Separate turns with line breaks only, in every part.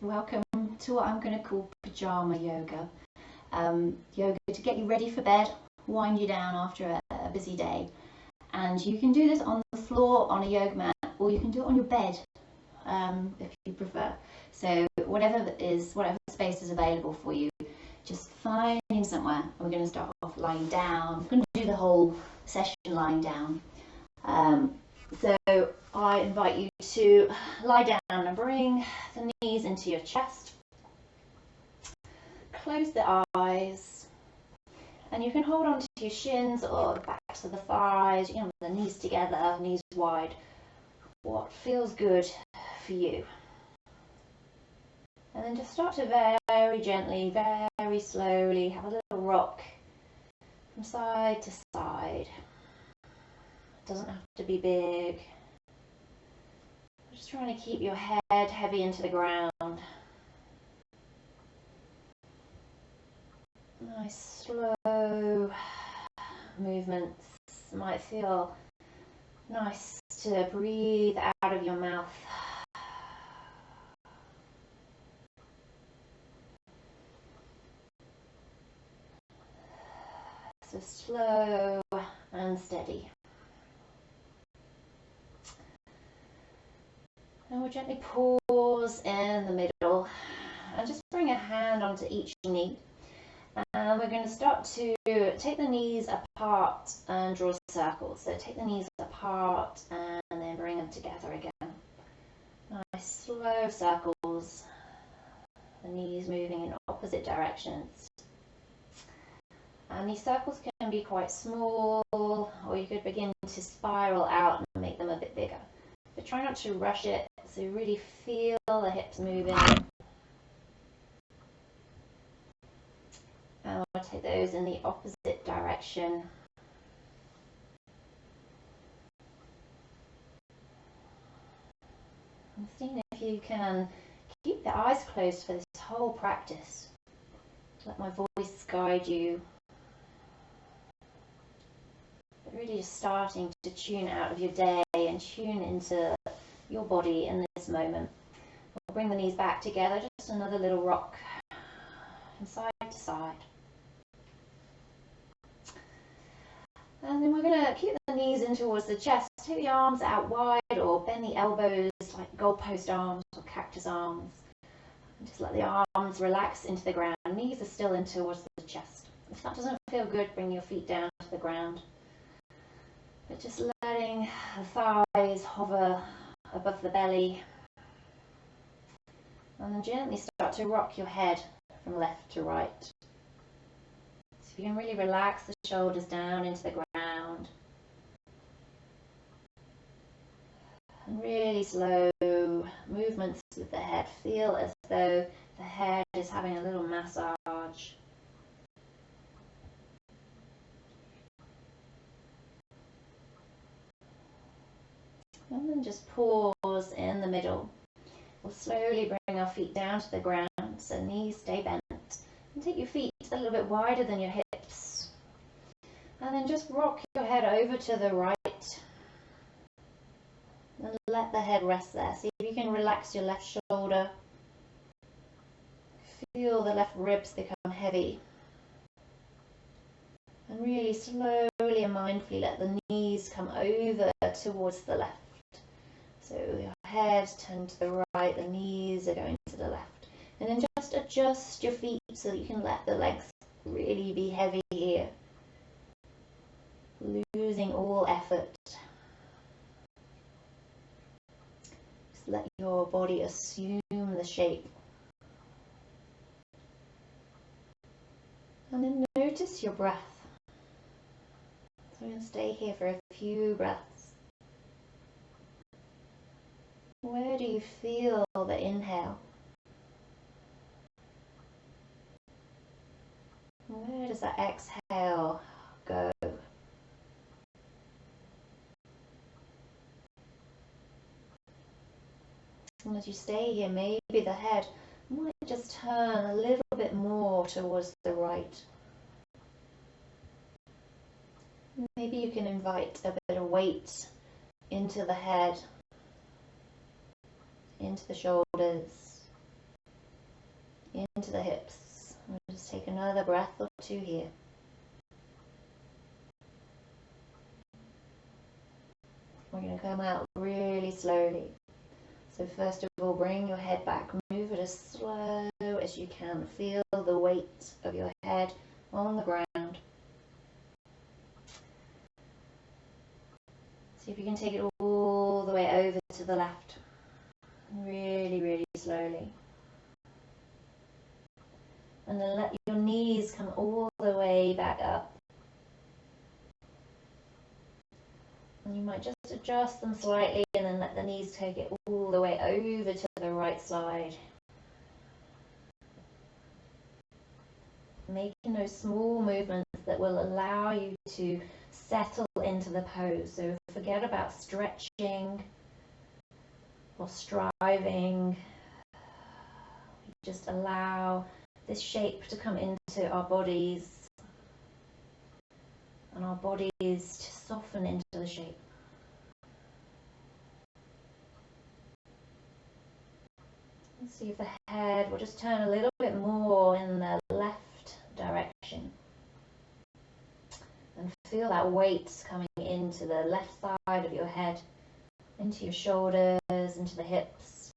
Welcome to what I'm going to call Pyjama Yoga. Yoga to get you ready for bed, wind you down after a busy day. And you can do this on the floor on a yoga mat, or you can do it on your bed if you prefer. So whatever space is available for you, just finding somewhere. And we're going to start off lying down. We're going to do the whole session lying down. So I invite you to lie down and bring the knees into your chest. Close the eyes, and you can hold on to your shins or the backs of the thighs, the knees together, knees wide. What feels good for you. And then just start to very gently, very slowly have a little rock from side to side. It doesn't have to be big. Just trying to keep your head heavy into the ground. Nice slow movements. It might feel nice to breathe out of your mouth. So slow and steady. And we'll gently pause in the middle and just bring a hand onto each knee. And we're going to start to take the knees apart and draw circles. So take the knees apart and then bring them together again. Nice slow circles. The knees moving in opposite directions. And these circles can be quite small, or you could begin to spiral out and make them a bit bigger. But try not to rush it, so you really feel the hips moving. And we'll take those in the opposite direction. And seeing if you can keep the eyes closed for this whole practice. Let my voice guide you. But really just starting to tune out of your day and tune into your body in this moment. We'll bring the knees back together, just another little rock from side to side. And then we're going to keep the knees in towards the chest. Take the arms out wide or bend the elbows like goalpost arms or cactus arms. And just let the arms relax into the ground. Knees are still in towards the chest. If that doesn't feel good, bring your feet down to the ground. But just letting the thighs hover above the belly. And then gently start to rock your head from left to right. So you can really relax the shoulders down into the ground. And really slow movements with the head. Feel as though the head is having a little massage. And then just pause in the middle. We'll slowly bring our feet down to the ground, so knees stay bent. And take your feet a little bit wider than your hips. And then just rock your head over to the right. And let the head rest there. See if you can relax your left shoulder. Feel the left ribs become heavy. And really slowly and mindfully let the knees come over towards the left. So your head turn to the right, the knees are going to the left. And then just adjust your feet so that you can let the legs really be heavy here. Losing all effort. Just let your body assume the shape. And then notice your breath. So we're going to stay here for a few breaths. Where do you feel the inhale? Where does that exhale go? And as you stay here, maybe the head might just turn a little bit more towards the right. Maybe you can invite a bit of weight into the head, into the shoulders. into the hips. We'll just take another breath or two here. We're going to come out really slowly. So first of all, bring your head back. Move it as slow as you can. Feel the weight of your head on the ground. See if you can take it all the way over to the left. Really, really slowly. And then let your knees come all the way back up. And you might just adjust them slightly and then let the knees take it all the way over to the right side. Making those small movements that will allow you to settle into the pose. So forget about stretching or striving. Just allow this shape to come into our bodies and our bodies to soften into the shape. Let's see if the head will just turn a little bit more in the left direction. And feel that weight coming into the left side of your head, into your shoulders, into the hips.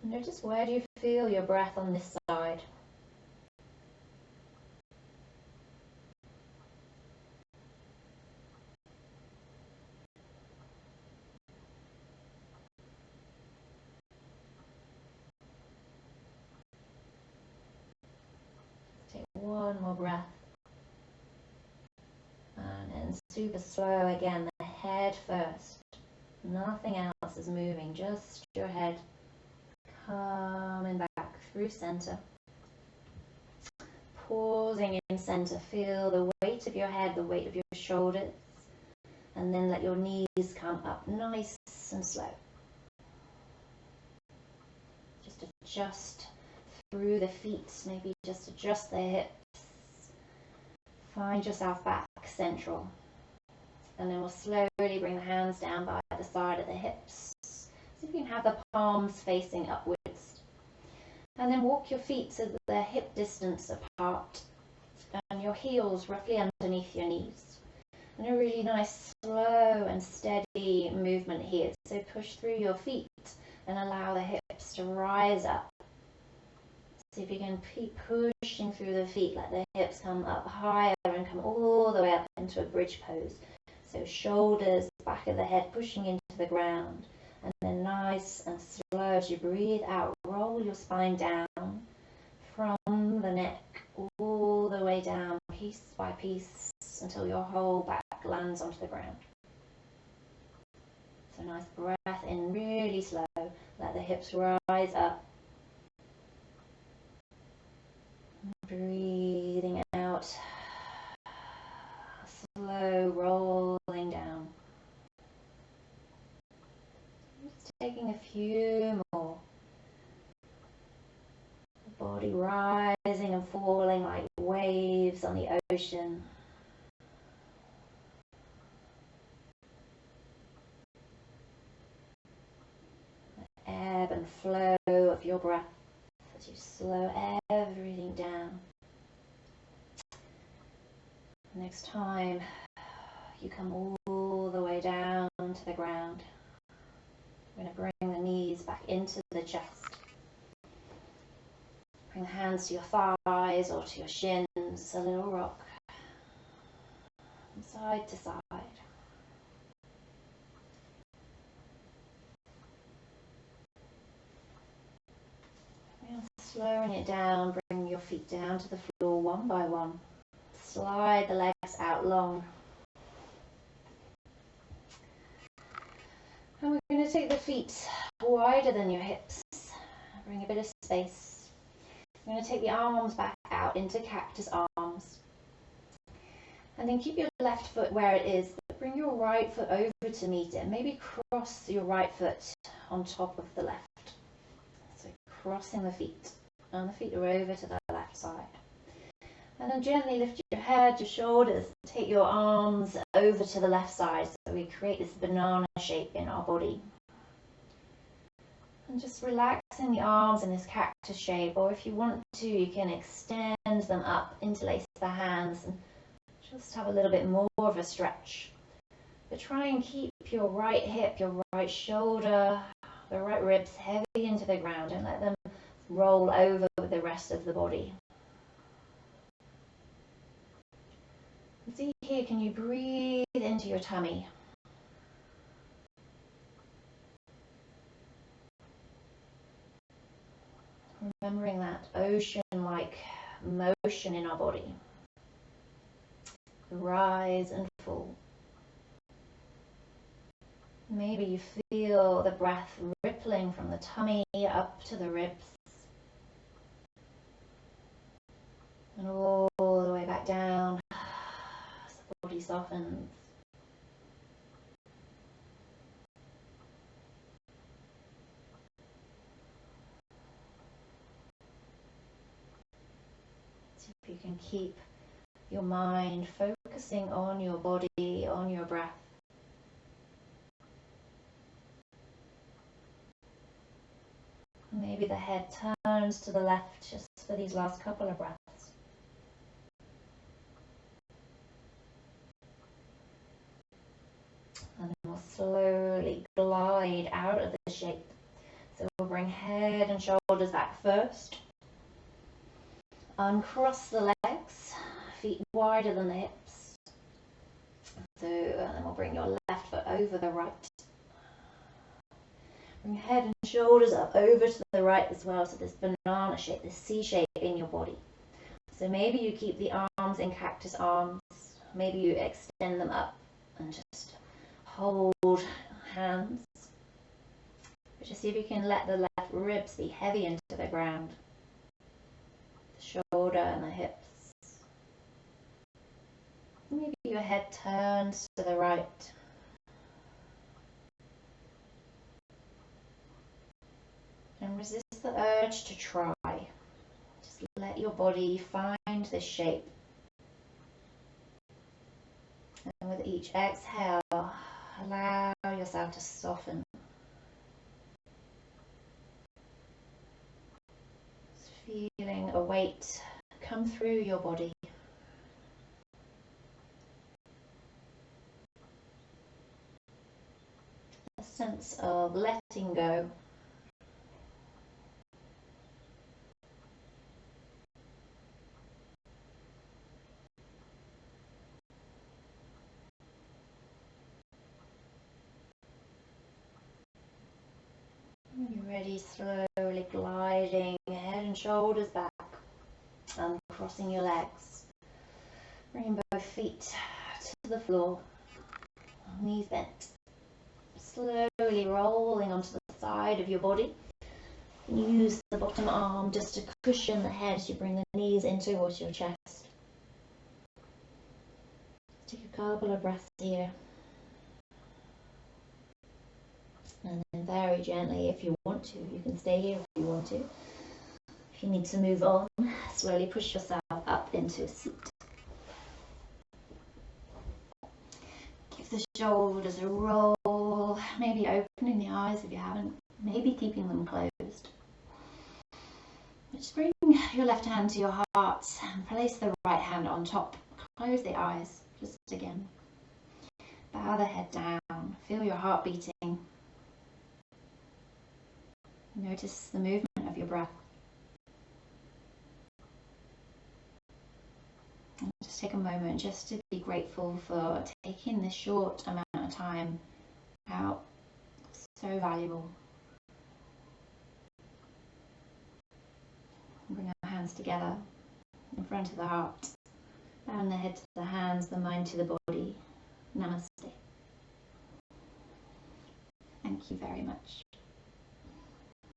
Notice, where do you feel your breath on this side? Take one more breath. And then super slow again, the head first. Nothing else is moving, just your head. Coming back through center. Pausing in center. Feel the weight of your head, the weight of your shoulders. And then let your knees come up nice and slow. Just adjust through the feet. Maybe just adjust the hips. Find yourself back central. And then we'll slowly bring the hands down by the side of the hips. So you can have the palms facing upwards. And then walk your feet to the hip distance apart and your heels roughly underneath your knees. And a really nice slow and steady movement here. So push through your feet and allow the hips to rise up. See if you can keep pushing through the feet, let the hips come up higher and come all the way up into a bridge pose. So shoulders, back of the head pushing into the ground. And then nice and slow as you breathe out, roll your spine down from the neck all the way down, piece by piece, until your whole back lands onto the ground. So nice breath in, really slow. Let the hips rise up. Breathing out, slow rolling down. Just taking a few more. The body rising and falling like waves on the ocean. The ebb and flow of your breath as you slow everything down. Next time you come all the way down to the ground, we're going to bring the knees back into the chest. Bring the hands to your thighs or to your shins, a little rock, from side to side. Slowing it down, bring your feet down to the floor one by one. Slide the legs out long. And we're going to take the feet wider than your hips. Bring a bit of space. We're going to take the arms back out into cactus arms. And then keep your left foot where it is, but bring your right foot over to meet it. Maybe cross your right foot on top of the left. So crossing the feet. And the feet are over to the left side. And then gently lift your head, your shoulders, take your arms over to the left side so we create this banana shape in our body. And just relax relaxing the arms in this cactus shape, or if you want to, you can extend them up, interlace the hands, and just have a little bit more of a stretch. But try and keep your right hip, your right shoulder, the right ribs heavy into the ground, and let them roll over with the rest of the body. See here, can you breathe into your tummy? Remembering that ocean-like motion in our body. Rise and fall. Maybe you feel the breath rippling from the tummy up to the ribs. And all the way back down as the body softens. See if you can keep your mind focusing on your body, on your breath. Maybe the head turns to the left just for these last couple of breaths. And then we'll slowly glide out of the shape. So we'll bring head and shoulders back first. Uncross the legs, feet wider than the hips. So and then we'll bring your left foot over the right. Bring head and shoulders up over to the right as well, so this banana shape, this C shape in your body. So maybe you keep the arms in cactus arms, maybe you extend them up and just hold hands. But just see if you can let the left ribs be heavy into the ground, the shoulder and the hips. Maybe your head turns to the right. And resist the urge to try. Just let your body find this shape. And with each exhale, allow yourself to soften. Just feeling a weight come through your body. A sense of letting go. You're ready, slowly gliding head and shoulders back and crossing your legs. Bringing both feet to the floor, knees bent. Slowly rolling onto the side of your body. Use the bottom arm just to cushion the head as you bring the knees in towards your chest. Take a couple of breaths here. And then very gently, if you want to, you can stay here if you want to. If you need to move on, slowly push yourself up into a seat. Give the shoulders a roll, maybe opening the eyes if you haven't, maybe keeping them closed. Just bring your left hand to your heart and place the right hand on top. Close the eyes, just again. Bow the head down, feel your heart beating. Notice the movement of your breath. And just take a moment just to be grateful for taking this short amount of time out. So valuable. Bring our hands together in front of the heart. Bowing the head to the hands, the mind to the body. Namaste. Thank you very much.